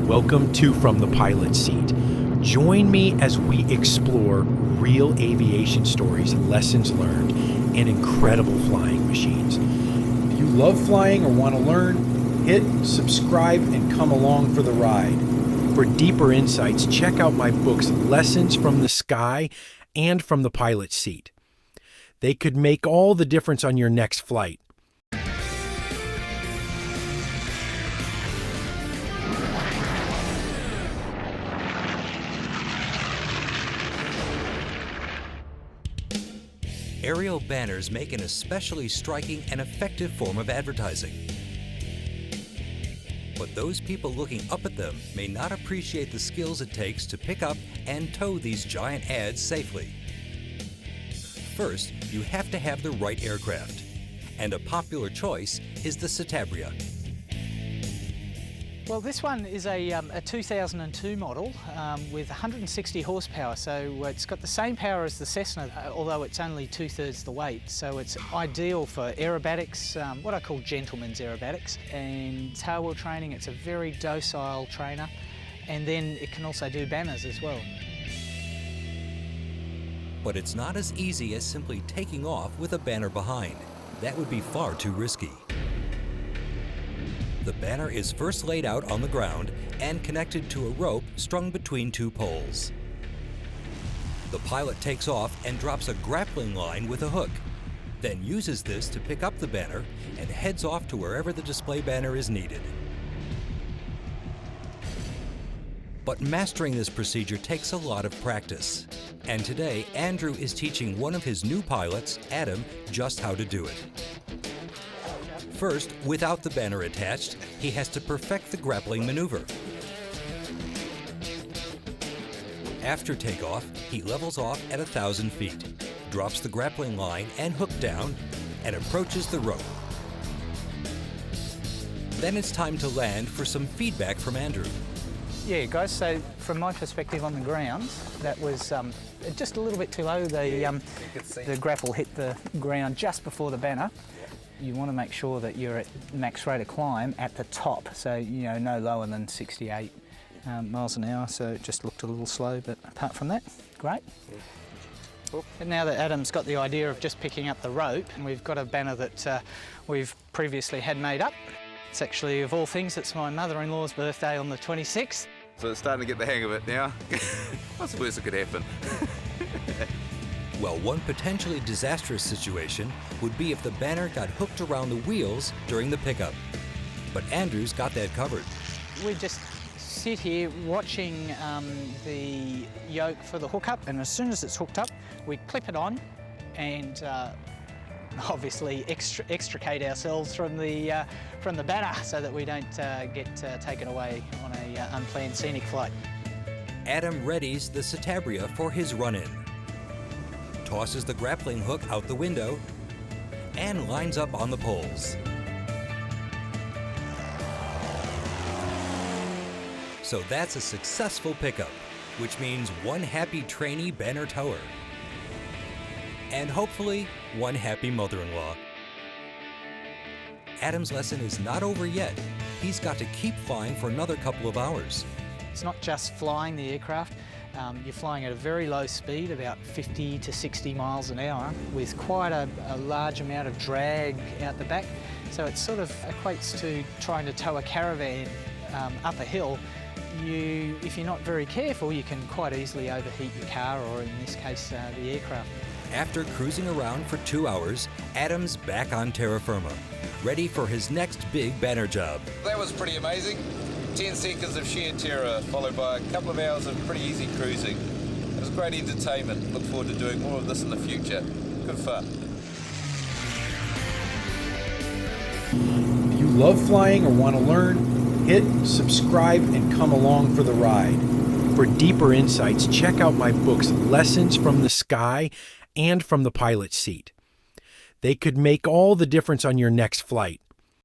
Welcome to From the Pilot Seat. Join me as we explore real aviation stories, lessons learned, and incredible flying machines. If you love flying or want to learn, hit subscribe and come along for the ride. For deeper insights, check out my books, Lessons from the Sky and From the Pilot Seat. They could make all the difference on your next flight. Aerial banners make an especially striking and effective form of advertising. But those people looking up at them may not appreciate the skills it takes to pick up and tow these giant ads safely. First, you have to have the right aircraft, and a popular choice is the Citabria. Well, this one is a 2002 model with 160 horsepower, so it's got the same power as the Cessna, although it's only 2/3 the weight. So it's ideal for aerobatics, what I call gentleman's aerobatics, and tailwheel training. It's a very docile trainer, and then it can also do banners as well. But it's not as easy as simply taking off with a banner behind. That would be far too risky. The banner is first laid out on the ground and connected to a rope strung between two poles. The pilot takes off and drops a grappling line with a hook, then uses this to pick up the banner and heads off to wherever the display banner is needed. But mastering this procedure takes a lot of practice. And today, Andrew is teaching one of his new pilots, Adam, just how to do it. First, without the banner attached, he has to perfect the grappling maneuver. After takeoff, he levels off at 1,000 feet, drops the grappling line and hook down, and approaches the rope. Then it's time to land for some feedback from Andrew. Yeah, guys, so from my perspective on the ground, that was just a little bit too low. The grapple hit the ground just before the banner. You want to make sure that you're at max rate of climb at the top, so no lower than 68 miles an hour, so it just looked a little slow, but apart from that, great. And now that Adam's got the idea of just picking up the rope, and we've got a banner that we've previously had made up. It's actually, of all things, it's my mother-in-law's birthday on the 26th. So it's starting to get the hang of it now. What's the worst that could happen? Well, one potentially disastrous situation would be if the banner got hooked around the wheels during the pickup. But Andrew's got that covered. We just sit here watching the yoke for the hookup, and as soon as it's hooked up, we clip it on and obviously extricate ourselves from the banner so that we don't get taken away on a unplanned scenic flight. Adam readies the Citabria for his run-in, tosses the grappling hook out the window, and lines up on the poles. So that's a successful pickup, which means one happy trainee banner tower. And hopefully, one happy mother-in-law. Adam's lesson is not over yet. He's got to keep flying for another couple of hours. It's not just flying the aircraft. You're flying at a very low speed, about 50 to 60 miles an hour, with quite a large amount of drag out the back. So it sort of equates to trying to tow a caravan up a hill. If you're not very careful, you can quite easily overheat your car, or in this case, the aircraft. After cruising around for 2 hours, Adam's back on terra firma, ready for his next big banner job. That was pretty amazing. 10 seconds of sheer terror, followed by a couple of hours of pretty easy cruising. It was great entertainment. Look forward to doing more of this in the future. Good fun. If you love flying or want to learn, hit subscribe and come along for the ride. For deeper insights, check out my books, Lessons from the Sky and From the Pilot Seat. They could make all the difference on your next flight.